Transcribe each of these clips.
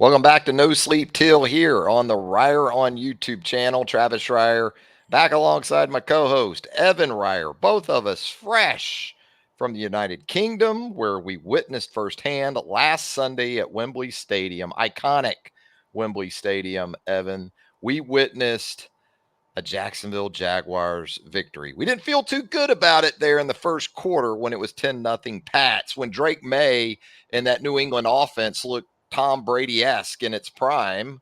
Welcome back to No Sleep TEAL here on the Ryer on YouTube channel. Travis Ryer back alongside my co host, Evan Ryer. Both of us fresh from the United Kingdom, where we witnessed firsthand last Sunday at Wembley Stadium, iconic Wembley Stadium, Evan. We witnessed a Jacksonville Jaguars victory. We didn't feel too good about it there in the first quarter when it was 10-0 Pats, when Drake May and that New England offense looked Tom Brady-esque in its prime.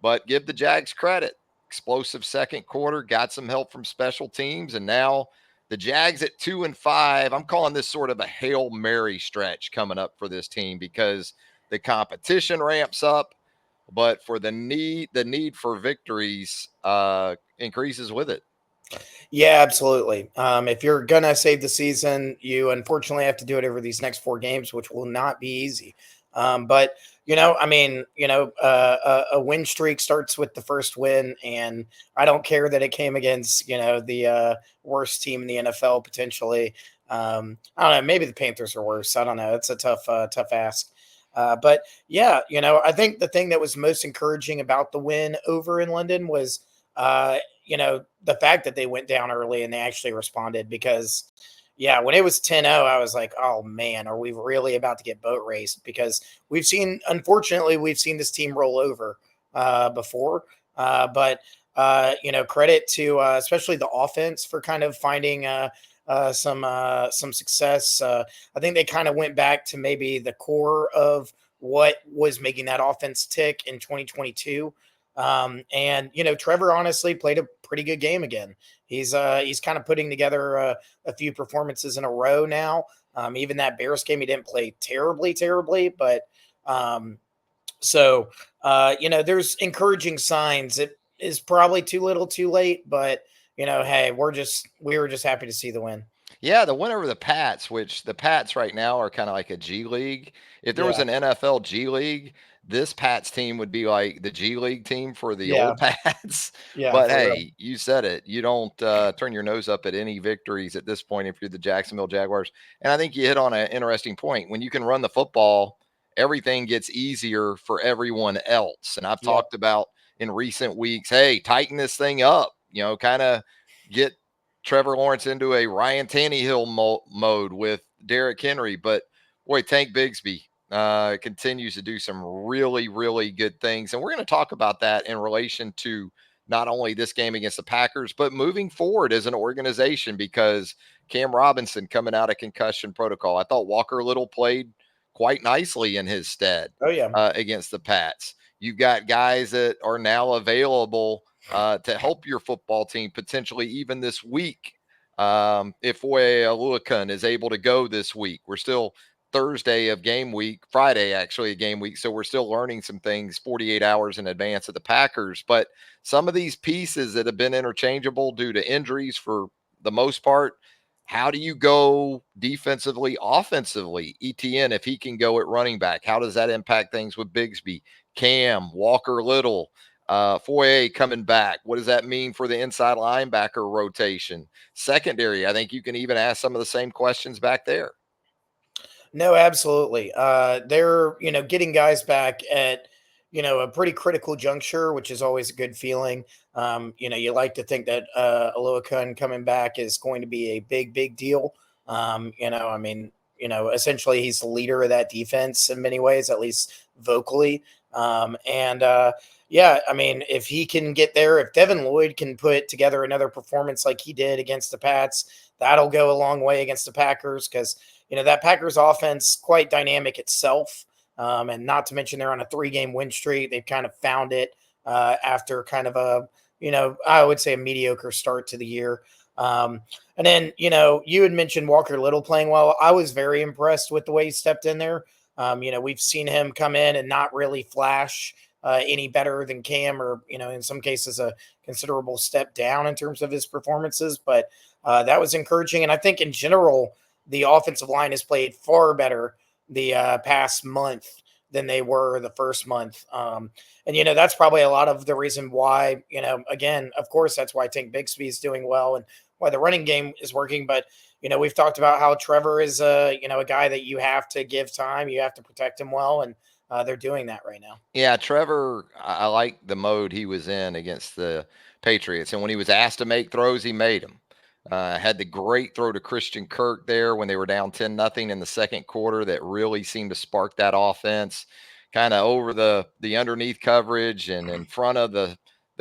But give the Jags credit. Explosive second quarter, got some help from special teams, and now the Jags at 2-5. I'm calling this sort of a Hail Mary stretch coming up for this team because the competition ramps up, but for the need for victories increases with it. Yeah, absolutely. If you're gonna save the season, you unfortunately have to do it over these next 4 games, which will not be easy. But a win streak starts with the first win, and I don't care that it came against the worst team in the NFL potentially. I don't know. Maybe the Panthers are worse. I don't know. It's a tough ask. But yeah, I think the thing that was most encouraging about the win over in London was the fact that they went down early and they actually responded because, yeah, when it was 10-0, I was like, oh man, are we really about to get boat raced? Because unfortunately, we've seen this team roll over before. But credit to especially the offense for kind of finding some success. I think they kind of went back to maybe the core of what was making that offense tick in 2022. Trevor honestly played a pretty good game again. He's kind of putting together a few performances in a row now. Even that Bears game, he didn't play terribly, but there's encouraging signs. It is probably too little, too late, but hey, we were just happy to see the win. Yeah, the win over the Pats, which the Pats right now are kind of like a G League. If there was Yeah, an NFL G League, this Pats team would be like the G League team for the yeah, old Pats. yeah, But for real. hey, you said it. You don't turn your nose up at any victories at this point if you're the Jacksonville Jaguars. And I think you hit on an interesting point. When you can run the football, everything gets easier for everyone else. And I've Yep. talked about in recent weeks, hey, tighten this thing up, kind of get Trevor Lawrence into a Ryan Tannehill mode with Derrick Henry. But boy, Tank Bigsby continues to do some really, really good things. And we're going to talk about that in relation to not only this game against the Packers, but moving forward as an organization because Cam Robinson coming out of concussion protocol. I thought Walker Little played quite nicely in his stead Oh yeah. against the Pats. You've got guys that are now available to help your football team potentially even this week. If Foye Aluakun is able to go this week, we're still Thursday of game week, Friday actually a game week. So we're still learning some things 48 hours in advance of the Packers. But some of these pieces that have been interchangeable due to injuries for the most part, how do you go defensively, offensively? Etienne, if he can go at running back, how does that impact things with Bigsby, Cam, Walker Little? Foye coming back. What does that mean for the inside linebacker rotation? Secondary, I think you can even ask some of the same questions back there. No, absolutely. They're getting guys back at a pretty critical juncture, which is always a good feeling. You like to think that Aloakun coming back is going to be a big deal. Essentially he's the leader of that defense in many ways, at least vocally. And Yeah, I mean, if he can get there, if Devin Lloyd can put together another performance like he did against the Pats, that'll go a long way against the Packers because that Packers offense quite dynamic itself. And not to mention they're on a 3-game win streak. They've kind of found it after kind of I would say a mediocre start to the year. And then, you had mentioned Walker Little playing well. I was very impressed with the way he stepped in there. We've seen him come in and not really flash any better than Cam, or in some cases a considerable step down in terms of his performances. But that was encouraging, and I think in general the offensive line has played far better the past month than they were the first month. And that's probably a lot of the reason why. Again, of course, that's why Tank Bigsby is doing well and why the running game is working. But we've talked about how Trevor is a guy that you have to give time, you have to protect him well, and they're doing that right now. Yeah, Trevor, I like the mode he was in against the Patriots. And when he was asked to make throws, he made them. Had the great throw to Christian Kirk there when they were down 10-0 in the second quarter that really seemed to spark that offense kind of over the underneath coverage and in front of the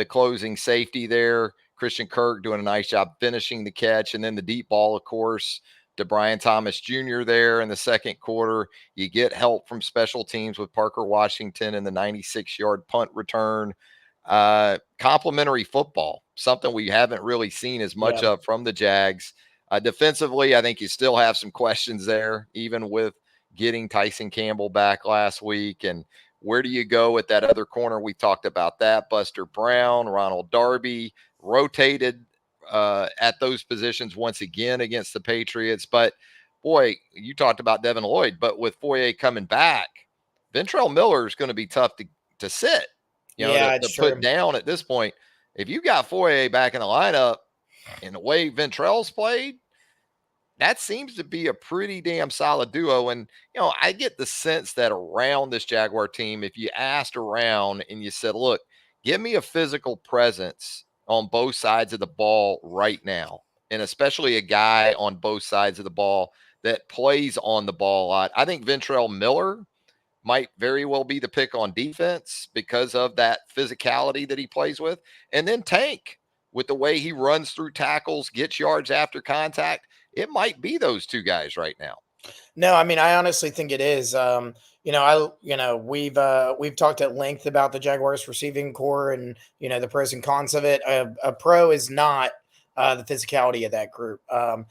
closing safety there. Christian Kirk doing a nice job finishing the catch. And then the deep ball, of course, to Brian Thomas Jr. there in the second quarter. You get help from special teams with Parker Washington and the 96-yard punt return. Complimentary football, something we haven't really seen as much Yeah. of from the Jags. Defensively, I think you still have some questions there, even with getting Tyson Campbell back last week. And where do you go with that other corner? We talked about that. Buster Brown, Ronald Darby rotated at those positions once again against the Patriots. But boy, you talked about Devin Lloyd, but with Foye coming back, Ventrell Miller is going to be tough to sit, Yeah, to it's put true. down at this point. If you got Foye back in the lineup and the way Ventrell's played, that seems to be a pretty damn solid duo. And, I get the sense that around this Jaguar team, if you asked around and you said, look, give me a physical presence on both sides of the ball right now, and especially a guy on both sides of the ball that plays on the ball a lot. I think Ventrell Miller might very well be the pick on defense because of that physicality that he plays with. And then Tank, with the way he runs through tackles, gets yards after contact, it might be those two guys right now. No, I mean, I honestly think it is. We've talked at length about the Jaguars receiving core and the pros and cons of it. A pro is not the physicality of that group. I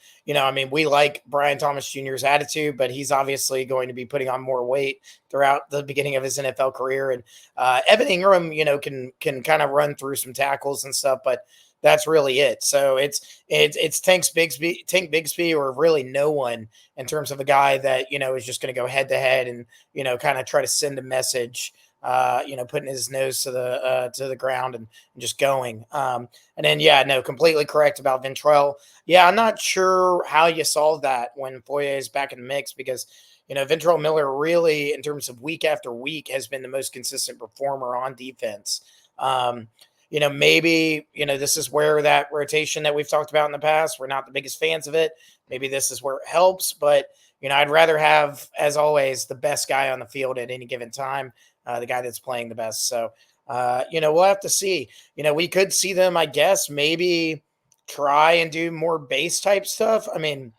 mean, we like Brian Thomas Jr.'s attitude, but he's obviously going to be putting on more weight throughout the beginning of his NFL career. And Evan Ingram, can kind of run through some tackles and stuff, but that's really it. So it's Tank Bigsby, or really no one in terms of a guy that is just going to go head to head and kind of try to send a message. Putting his nose to the ground and just going. And then no, completely correct about Ventrell. Yeah, I'm not sure how you solve that when Foye is back in the mix because Ventrell Miller really, in terms of week after week, has been the most consistent performer on defense. Maybe, this is where that rotation that we've talked about in the past, we're not the biggest fans of it. Maybe this is where it helps, but, I'd rather have, as always, the best guy on the field at any given time, the guy that's playing the best. So, we'll have to see. We could see them, I guess, maybe try and do more base type stuff. I mean,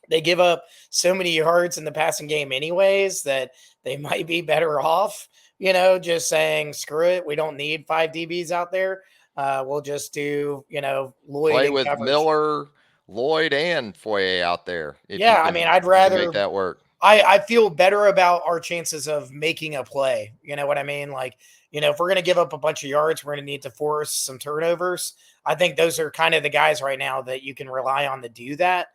they give up so many yards in the passing game anyways that they might be better off, just saying, screw it. We don't need 5 DBs out there. We'll just do, Lloyd Play in with coverage. Miller, Lloyd, and Foye out there if you Yeah, I mean, can I'd you can make rather that work. I feel better about our chances of making a play. You know what I mean? Like, if we're going to give up a bunch of yards, we're going to need to force some turnovers. I think those are kind of the guys right now that you can rely on to do that.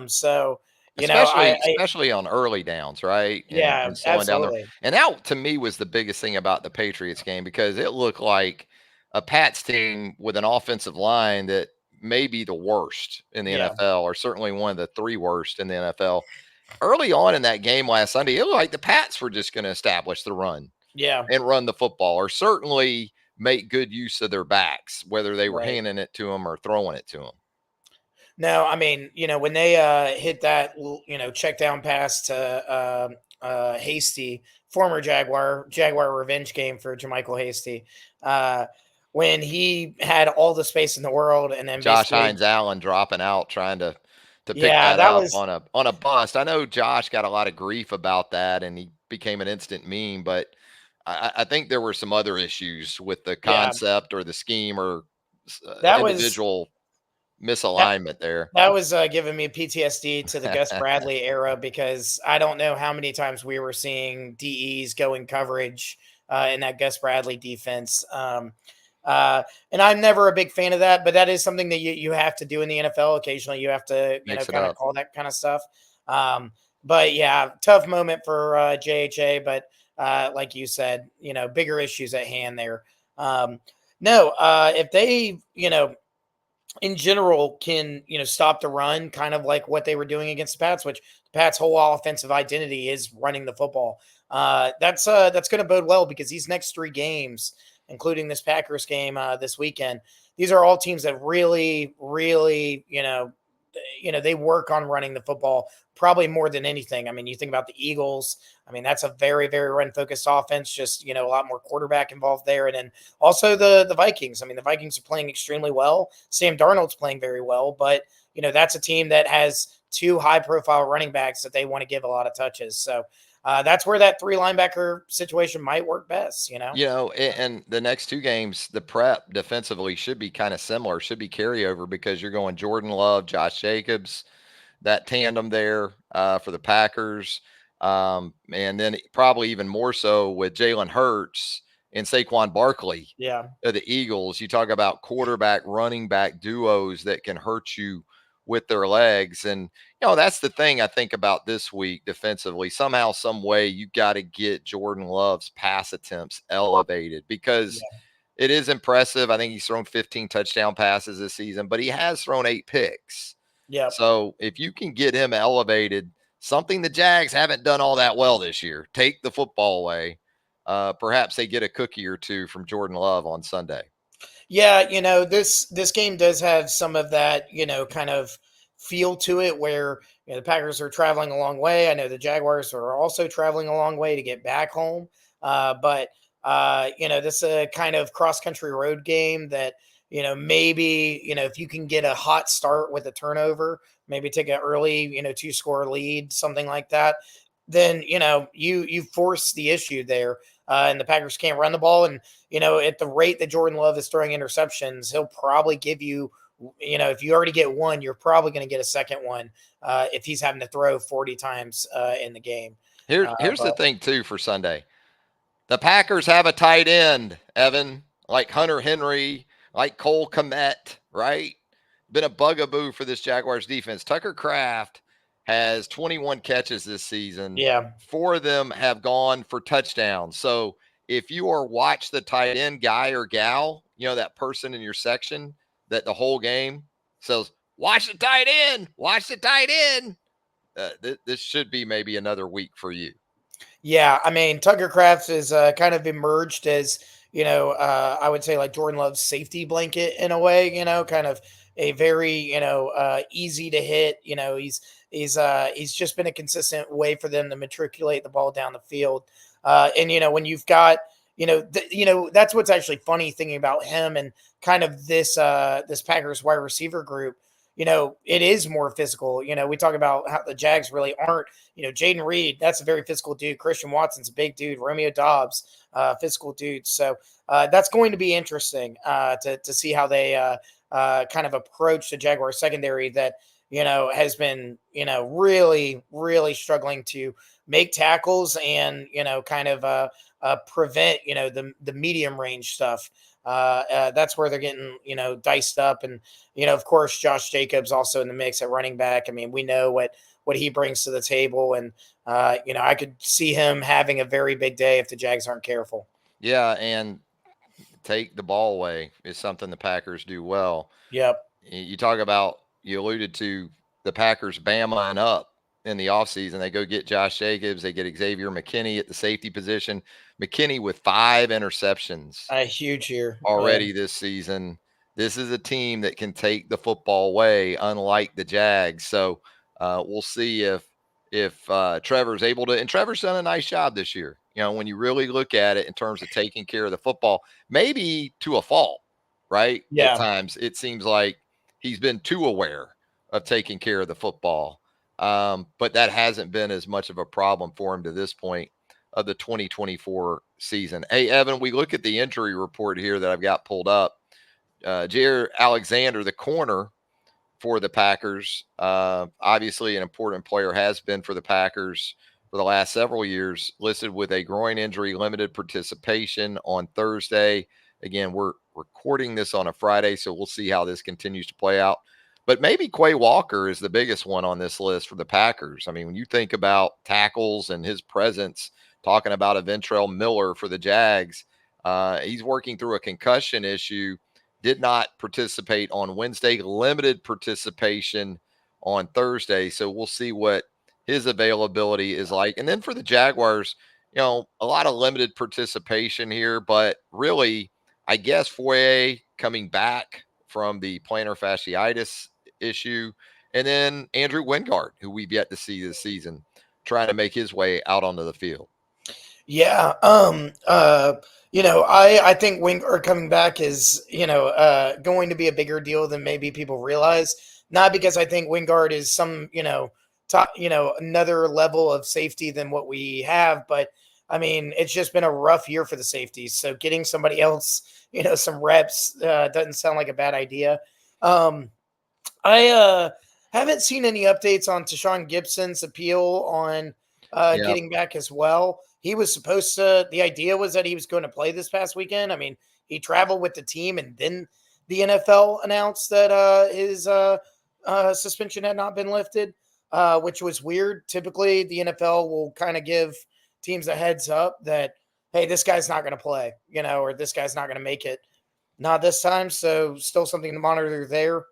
So, Especially on early downs, right? yeah, And slowing down the absolutely. and that to me was the biggest thing about the Patriots game because it looked like a Pats team with an offensive line that may be the worst in the Yeah, NFL, or certainly one of the 3 worst in the NFL. Early on in that game last Sunday, it looked like the Pats were just going to establish the run yeah, and run the football, or certainly make good use of their backs, whether they were right. handing it to them or throwing it to them. No, I mean, when they hit that, check down pass to Hasty, former Jaguar revenge game for Jermichael Hasty, uh, when he had all the space in the world, and then Josh basically, Hines Allen dropping out trying to pick yeah, that that up was, on a bust. I know Josh got a lot of grief about that and he became an instant meme, but I think there were some other issues with the yeah, concept or the scheme or that was individual that. misalignment there. That was giving me PTSD to the Gus Bradley era because I don't know how many times we were seeing DEs go in coverage in that Gus Bradley defense. And I'm never a big fan of that, but that is something that you have to do in the NFL. Occasionally, you have to, Mix it kind of up. call that kind of stuff. But yeah, tough moment for JHA. But like you said, bigger issues at hand there. No, if they, in general can stop the run, kind of like what they were doing against the Pats, which the Pats' whole offensive identity is running the football. That's going to bode well because these next 3 games, including this Packers game this weekend, these are all teams that really, really, they work on running the football probably more than anything. I mean, you think about the Eagles. I mean, that's a very, very run focused offense. Just a lot more quarterback involved there, and then also the Vikings. I mean, the Vikings are playing extremely well. Sam Darnold's playing very well, but that's a team that has 2 high-profile running backs that they want to give a lot of touches. So that's where that 3 linebacker situation might work best. And the next 2 games, the prep defensively should be kind of similar, should be carryover because you're going Jordan Love, Josh Jacobs, that tandem there for the Packers. And then probably even more so with Jalen Hurts and Saquon Barkley Yeah. of the Eagles. You talk about quarterback, running back duos that can hurt you with their legs. And, that's the thing I think about this week defensively. Somehow, some way, you got to get Jordan Love's pass attempts elevated because Yeah. it is impressive. I think he's thrown 15 touchdown passes this season, but he has thrown 8 picks. Yep. So if you can get him elevated, something the Jags haven't done all that well this year, take the football away. Perhaps they get a cookie or 2 from Jordan Love on Sunday. Yeah, this game does have some of that, kind of feel to it where the Packers are traveling a long way. I know the Jaguars are also traveling a long way to get back home. But this is a kind of cross country road game that maybe if you can get a hot start with a turnover, maybe take an early 2-score lead, something like that, then you force the issue there. And the Packers can't run the ball. And, at the rate that Jordan Love is throwing interceptions, he'll probably give you, if you already get one, you're probably going to get a second one if he's having to throw 40 times in the game. Here's the thing, too, for Sunday. The Packers have a tight end, Evan, like Hunter Henry, like Cole Kmet, right? Been a bugaboo for this Jaguars defense. Tucker Kraft has 21 catches this season. Yeah. 4 of them have gone for touchdowns. So if you are watch the tight end guy or gal, that person in your section that the whole game says, watch the tight end, watch the tight end. This should be maybe another week for you. Yeah, I mean, Tucker Kraft is kind of emerged as, I would say like Jordan Love's safety blanket in a way, kind of a very, easy to hit. He's just been a consistent way for them to matriculate the ball down the field. And when you've got, that's what's actually funny thinking about him and kind of this Packers wide receiver group. It is more physical. We talk about how the Jags really aren't. Jaden Reed, that's a very physical dude. Christian Watson's a big dude. Romeo Dobbs, physical dude. So that's going to be interesting to see how they kind of approach the Jaguar secondary that, has been, really, really struggling to make tackles and, kind of prevent, the medium range stuff. That's where they're getting, diced up. And, of course, Josh Jacobs also in the mix at running back. I mean, we know what he brings to the table. And, I could see him having a very big day if the Jags aren't careful. Yeah, and take the ball away is something the Packers do well. Yep. You talk about, you alluded to the Packers Bama and up in the offseason. They go get Josh Jacobs. They get Xavier McKinney at the safety position. McKinney with 5 interceptions. A huge year already this season. This is a team that can take the football away, unlike the Jags. So we'll see if Trevor's able to. And Trevor's done a nice job this year. When you really look at it in terms of taking care of the football, maybe to a fault, right? Yeah. At times it seems like he's been too aware of taking care of the football. But that hasn't been as much of a problem for him to this point of the 2024 season. Hey, Evan, we look at the injury report here that I've got pulled up. Jair Alexander, the corner for the Packers, obviously an important player, has been for the Packers for the last several years, listed with a groin injury, limited participation on Thursday. Again, we're recording this on a Friday, so we'll see how this continues to play out. But maybe Quay Walker is the biggest one on this list for the Packers. I mean, when you think about tackles and his presence, talking about a Ventrell Miller for the Jags, he's working through a concussion issue, did not participate on Wednesday, limited participation on Thursday. So we'll see what his availability is like. And then for the Jaguars, a lot of limited participation here, but really, I guess Foye coming back from the plantar fasciitis issue, and then Andrew Wingard, who we've yet to see this season, trying to make his way out onto the field. Yeah. I think Winger coming back is, going to be a bigger deal than maybe people realize. Not because I think Wingard is some, top, another level of safety than what we have, but I mean, it's just been a rough year for the safeties. So getting somebody else, some reps doesn't sound like a bad idea. I haven't seen any updates on Tashawn Gibson's appeal on Yeah. getting back as well. He was supposed to, the idea was that he was going to play this past weekend. I mean, he traveled with the team, and then the NFL announced that his suspension had not been lifted, which was weird. Typically, the NFL will kind of give teams a heads up that, hey, this guy's not going to play, or this guy's not going to make it. Not this time. So, still something to monitor there.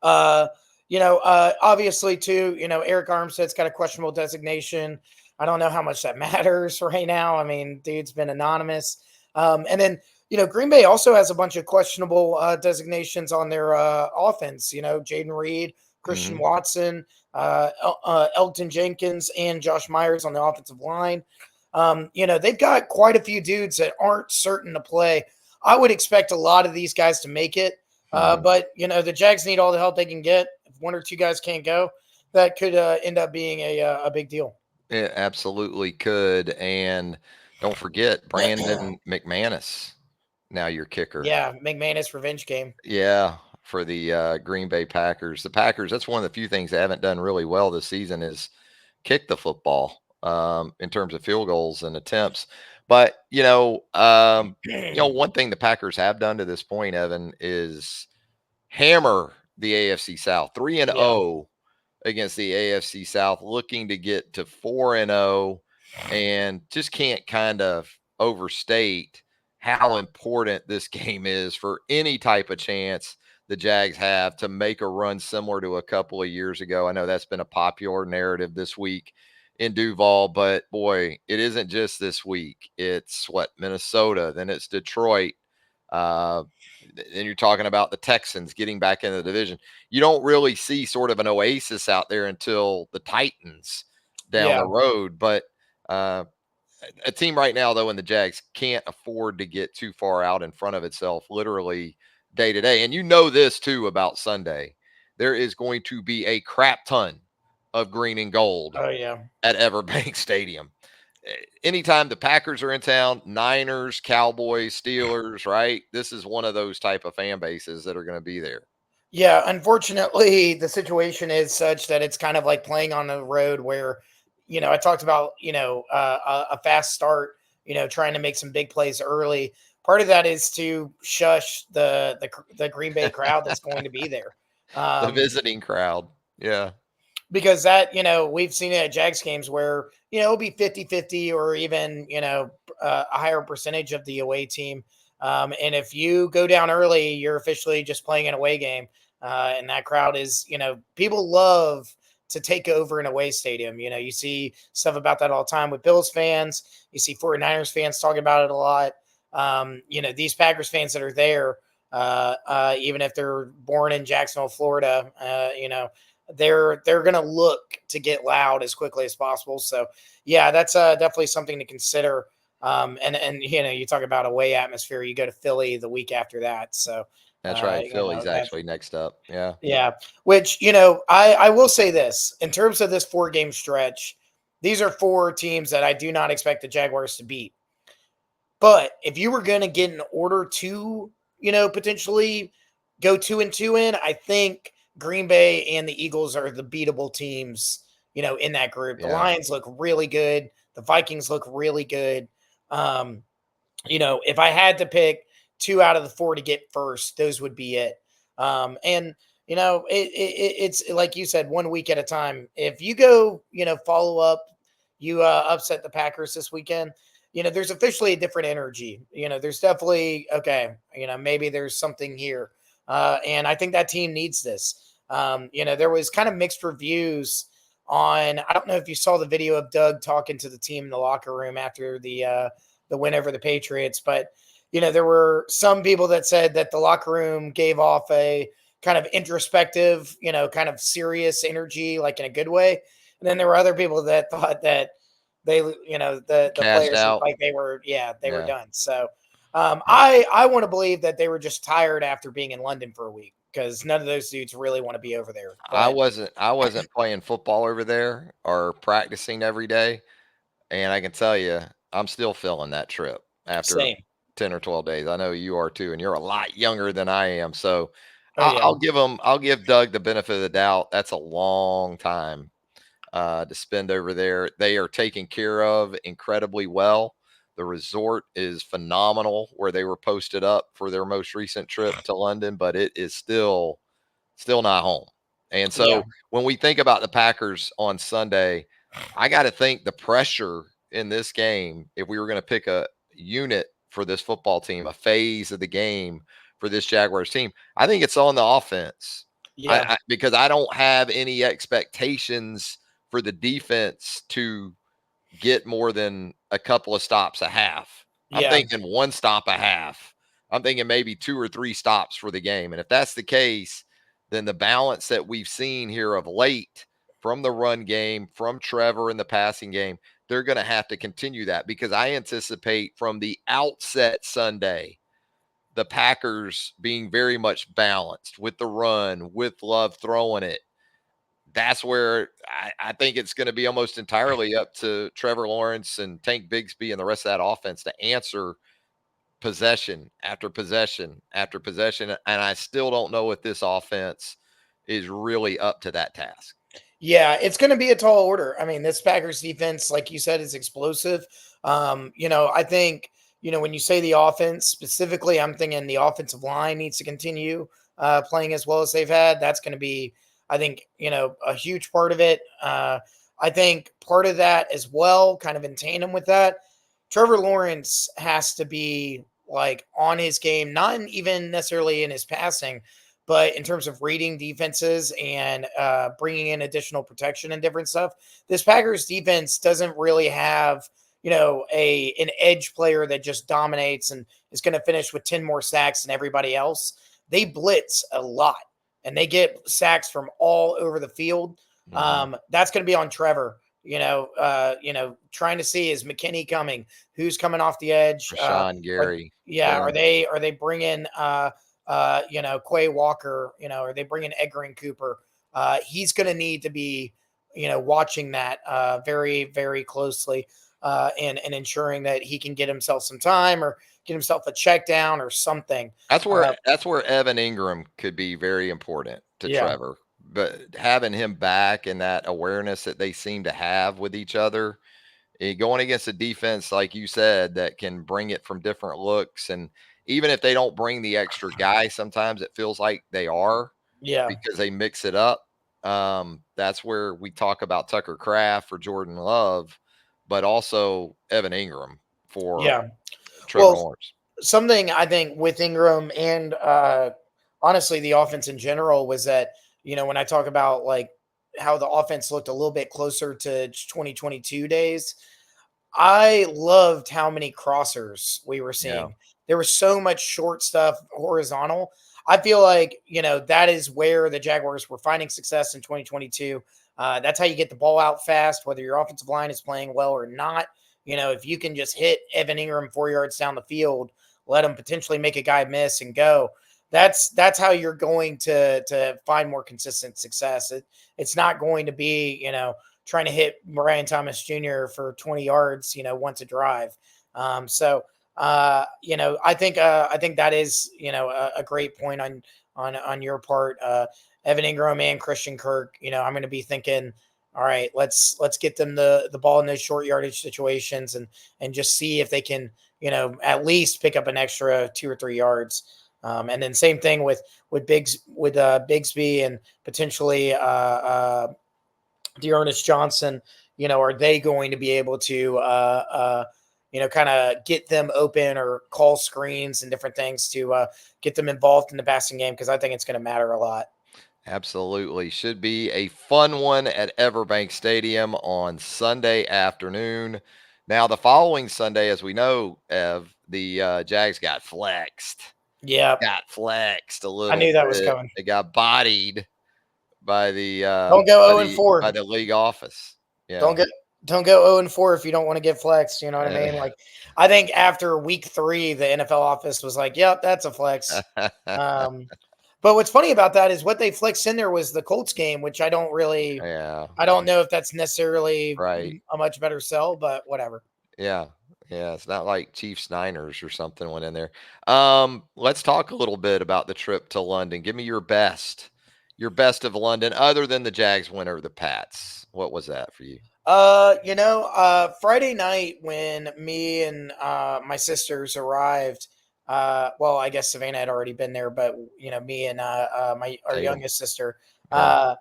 Obviously too, Eric Armstead's got a questionable designation. I don't know how much that matters right now. I mean, dude's been anonymous. And then, Green Bay also has a bunch of questionable designations on their offense. Jaden Reed, Christian Watson, Elton Jenkins, and Josh Myers on the offensive line. They've got quite a few dudes that aren't certain to play. I would expect a lot of these guys to make it. But the Jags need all the help they can get. If one or two guys can't go, that could end up being a big deal. It absolutely could. And don't forget Brandon McManus, now your kicker. Yeah, McManus revenge game. Yeah, for the Green Bay Packers. The Packers, that's one of the few things they haven't done really well this season is kick the football in terms of field goals and attempts. But, one thing the Packers have done to this point, Evan, is hammer the AFC South 3 and Yeah, 0 against the AFC South, looking to get to 4 and 0, and just can't kind of overstate how important this game is for any type of chance the Jags have to make a run similar to a couple of years ago. I know that's been a popular narrative this week in Duval, but boy, it isn't just this week. It's Minnesota, then it's Detroit. Uh, then you're talking about the Texans getting back into the division. You don't really see sort of an oasis out there until the Titans down the yeah, road. But uh, a team right now, though, in the Jags can't afford to get too far out in front of itself, literally day to day. And you know this too about Sunday. There is going to be a crap ton of green and gold oh yeah, at Everbank Stadium. Anytime the Packers are in town, Niners, Cowboys, Steelers, right? This is one of those type of fan bases that are going to be there. yeah. Unfortunately, the situation is such that it's kind of like playing on the road where, I talked about a fast start. Trying to make some big plays early. Part of that is to shush the Green Bay crowd that's going to be there. The Um, visiting crowd. Yeah. because that, we've seen it at Jags games where, it'll be 50-50 or even, a higher percentage of the away team. And if you go down early, you're officially just playing an away game. And that crowd is, people love to take over an away stadium. You see stuff about that all the time with Bills fans. You see 49ers fans talking about it a lot. These Packers fans that are there, even if they're born in Jacksonville, Florida, they're going to look to get loud as quickly as possible. So yeah, that's definitely something to consider. And you talk about away atmosphere. You go to Philly the week after that. So That's right. Philly's that's actually next up. Yeah. yeah. Which I will say this in terms of this 4-game stretch, these are 4 teams that I do not expect the Jaguars to beat. But if you were going to get an order to potentially go 2-2 in, I think Green Bay and the Eagles are the beatable teams, in that group. The Yeah. Lions look really good. The Vikings look really good. Um, if I had to pick 2 out of the 4 to get first, those would be it. And it's like you said, 1 week at a time. If you go, follow up, you upset the Packers this weekend. There's officially a different energy. There's definitely okay. Maybe there's something here, and I think that team needs this. There was kind of mixed reviews on, I don't know if you saw the video of Doug talking to the team in the locker room after the win over the Patriots, but there were some people that said that the locker room gave off a kind of introspective, kind of serious energy, like in a good way. And then there were other people that thought that they, the Cashed players looked out. like they were, they were Yeah. done. So Yeah. I want to believe that they were just tired after being in London for a week, because none of those dudes really want to be over there. I But wasn't I wasn't playing football over there or practicing every day, and I can tell you, I'm still feeling that trip after same. 10 or 12 days. I know you are too, and you're a lot younger than I am. So Oh yeah. I'll give Doug the benefit of the doubt. That's a long time to spend over there. They are taken care of incredibly well. The resort is phenomenal where they were posted up for their most recent trip to London, but it is still not home. And Yeah. so when we think about the Packers on Sunday, I got to think the pressure in this game, if we were going to pick a unit for this football team, a phase of the game for this Jaguars team, I think it's on the offense. Yeah. Because I don't have any expectations for the defense to get more than a couple of stops a half. I'm Yeah. thinking one stop a half. I'm thinking maybe 2 or 3 stops for the game. And if that's the case, then the balance that we've seen here of late from the run game, from Trevor in the passing game, they're going to have to continue that, because I anticipate from the outset Sunday, the Packers being very much balanced with the run, with Love throwing it. That's where I think it's going to be almost entirely up to Trevor Lawrence and Tank Bigsby and the rest of that offense to answer possession after possession after possession. And I still don't know if this offense is really up to that task. Yeah, it's going to be a tall order. I mean, this Packers defense, like you said, is explosive. I think, when you say the offense specifically, I'm thinking the offensive line needs to continue playing as well as they've had. That's going to be, I think, a huge part of it. I think part of that as well, kind of in tandem with that, Trevor Lawrence has to be like on his game, not even necessarily in his passing, but in terms of reading defenses and bringing in additional protection and different stuff. This Packers defense doesn't really have, an edge player that just dominates and is going to finish with 10 more sacks than everybody else. They blitz a lot and they get sacks from all over the field. Mm-hmm. That's going to be on Trevor. Trying to see, is McKinney coming? Who's coming off the edge? Rashawn Gary. Are Yeah. they bringing Quay Walker? Are they bringing Edgar and Cooper? He's going to need to be, watching that very, very closely and ensuring that he can get himself some time or get himself a check down or something. That's where Evan Ingram could be very important to Yeah, Trevor. But having him back and that awareness that they seem to have with each other, going against a defense, like you said, that can bring it from different looks. And even if they don't bring the extra guy, sometimes it feels like they are, yeah, because they mix it up. That's where we talk about Tucker Kraft for Jordan Love, but also Evan Ingram for yeah. Trevor Well, Lawrence. something I think with Ingram and honestly the offense in general was that, when I talk about like how the offense looked a little bit closer to 2022 days, I loved how many crossers we were Yeah. seeing. There was so much short stuff, horizontal. I feel like, that is where the Jaguars were finding success in 2022. That's how you get the ball out fast, whether your offensive line is playing well or not. If you can just hit Evan Ingram 4 yards down the field, let him potentially make a guy miss and go. That's how you're going to find more consistent success. It's not going to be, trying to hit Brian Thomas Jr. for 20 yards, once a drive. I think that is, a great point on your part. Evan Ingram and Christian Kirk, I'm going to be thinking, all right, let's get them the ball in those short yardage situations and just see if they can, at least pick up an extra 2 or 3 yards. And then same thing with Bigsby and potentially Dearness Johnson. Are they going to be able to kind of get them open or call screens and different things to get them involved in the passing game? Because I think it's going to matter a lot. Absolutely. Should be a fun one at Everbank Stadium on Sunday afternoon. Now, the following Sunday, as we know, Ev, the Jags got flexed. Yeah, Got flexed a I little knew that was bit. coming. They got bodied by the Don't go 0-4. league office. Don't Yeah. get don't go 0-4 if you don't want to get flexed. You know what I Eh. mean? Like, I think after week 3, the NFL office was like, "Yep, that's a flex." Um, but what's funny about that is what they flexed in there was the Colts game, which Yeah. I don't know if that's necessarily Right. a much better sell, but whatever. Yeah. Yeah. It's not like Chiefs Niners or something went in there. Let's talk a little bit about the trip to London. Give me your best of London, other than the Jags win over the Pats. What was that for you? Friday night when me and my sisters arrived, well, I guess Savannah had already been there, but me and my our Tatum. youngest sister, Yeah. uh,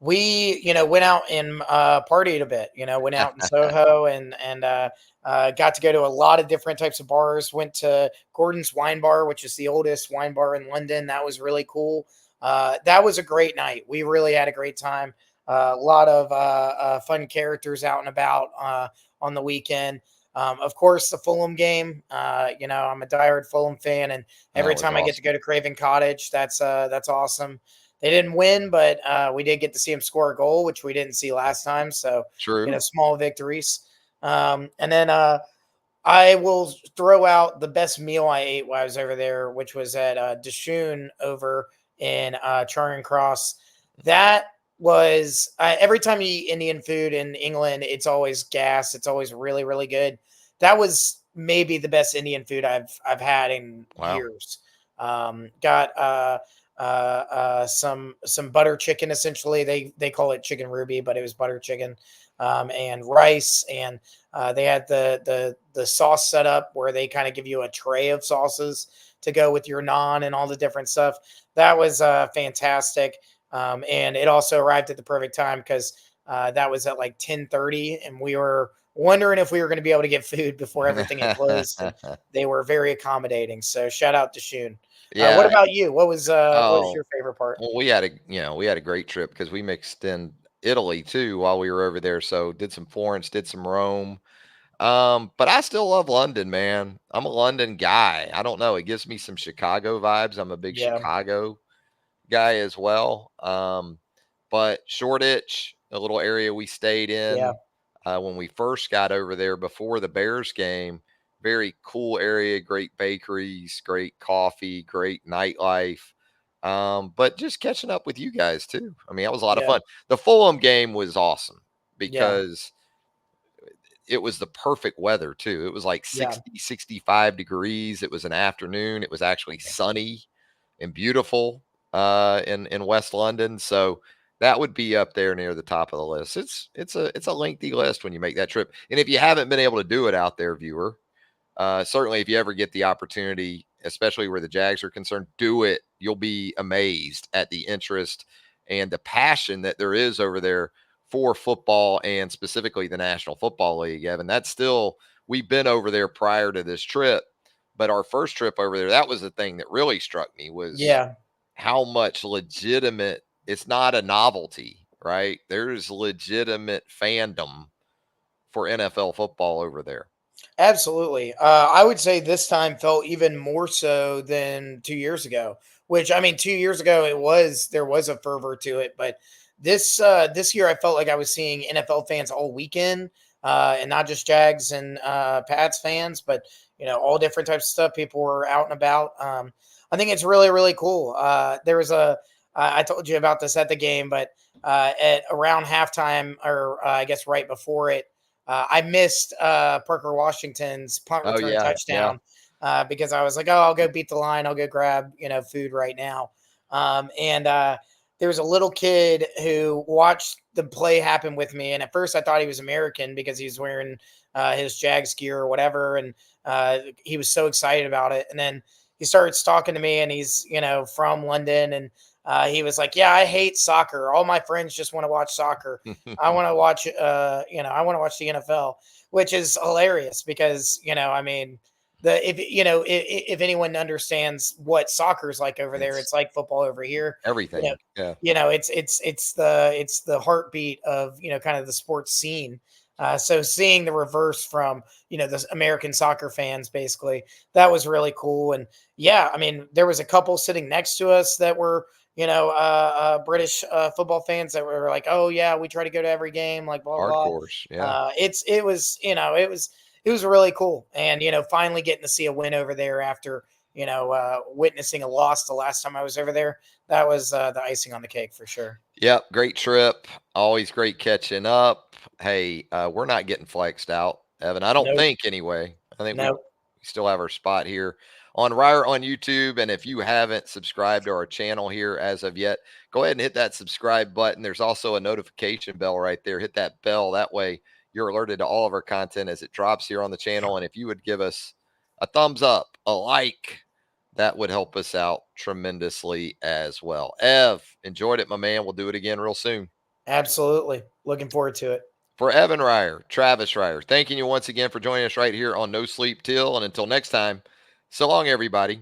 we went out and partied a bit. Went out in Soho and got to go to a lot of different types of bars. Went to Gordon's Wine Bar, which is the oldest wine bar in London. That was really cool. That was a great night. We really had a great time. A lot of fun characters out and about on the weekend. Of course, the Fulham game. I'm a diehard Fulham fan, and every That was time I get to awesome. go to Craven Cottage, that's awesome. They didn't win, but we did get to see him score a goal, which we didn't see last time. So, True. small victories. And then I will throw out the best meal I ate while I was over there, which was at Dishun over in Charing Cross. That was every time you eat Indian food in England, it's always gas. It's always really, really good. That was maybe the best Indian food I've had in Wow. years. Got some butter chicken. Essentially, they call it chicken ruby, but it was butter chicken, and rice, and they had the sauce set up where they kind of give you a tray of sauces to go with your naan and all the different stuff. That was fantastic, and it also arrived at the perfect time because that was at like 10:30, and we were wondering if we were going to be able to get food before everything had closed, and they were very accommodating. So shout out to Shun. What Yeah. about you? What was Oh, your favorite part? well, we had a great trip because we mixed in Italy too while we were over there. So did some Florence, did some Rome. But I still love London, man. I'm a London guy. I don't know. It gives me some Chicago vibes. I'm a big Yeah, Chicago guy as well. But Shoreditch, a little area we stayed yeah, in when we first got over there before the Bears game. Very cool area, great bakeries, great coffee, great nightlife. But just catching up with you guys too. I mean, that was a lot of yeah, fun. The Fulham game was awesome yeah, because it was the perfect weather too. It was like yeah. 60, 65 degrees. It was an afternoon. It was actually sunny and beautiful in West London. So that would be up there near the top of the list. It's a lengthy list when you make that trip. And if you haven't been able to do it out there, viewer, certainly if you ever get the opportunity, especially where the Jags are concerned, do it. You'll be amazed at the interest and the passion that there is over there for football and specifically the National Football League, Evan. That's still, we've been over there prior to this trip, but our first trip over there, that was the thing that really struck me was Yeah, how much legitimate, it's not a novelty, right? There's legitimate fandom for NFL football over there. absolutely. I would say this time felt even more so than 2 years ago. Which I mean, 2 years ago there was a fervor to it, but this year I felt like I was seeing NFL fans all weekend, and not just Jags and Pats fans, but all different types of stuff. People were out and about. I think it's really really cool. There was I told you about this at the game, but at around halftime, or I guess right before it. I missed Parker Washington's punt Oh, return yeah. Yeah. touchdown because I was like, "Oh, I'll go beat the line. I'll go grab food right now." And there was a little kid who watched the play happen with me, and at first I thought he was American because he was wearing his Jags gear or whatever, and he was so excited about it. And then he started talking to me, and he's from London, and he was like, "Yeah, I hate soccer. All my friends just want to watch soccer. I want to watch, I want to watch the NFL," which is hilarious because I mean, if if anyone understands what soccer is like over there, It's it's like football over here. You know, everything. Yeah. it's the heartbeat of kind of the sports scene. So seeing the reverse from the American soccer fans, basically, that was really cool. And yeah, I mean, there was a couple sitting next to us that were British football fans that were like, oh yeah, we try to go to every game, like blah blah. Hardcores. Yeah. It was really cool, and finally getting to see a win over there after witnessing a loss the last time I was over there. That was the icing on the cake for sure. Yep. Great trip. Always great catching up. Hey, we're not getting flexed out, Evan. I don't Nope, think anyway. I think we nope, still have our spot here on Ryer on YouTube. And if you haven't subscribed to our channel here as of yet, go ahead and hit that subscribe button. There's also a notification bell right there. Hit that bell. That way you're alerted to all of our content as it drops here on the channel. And if you would give us a thumbs up, a like, that would help us out tremendously as well. Ev, enjoyed it, my man. We'll do it again real soon. absolutely. Looking forward to it. For Evan Ryer, Travis Ryer, thanking you once again for joining us right here on No Sleep Till. And until next time, so long, everybody.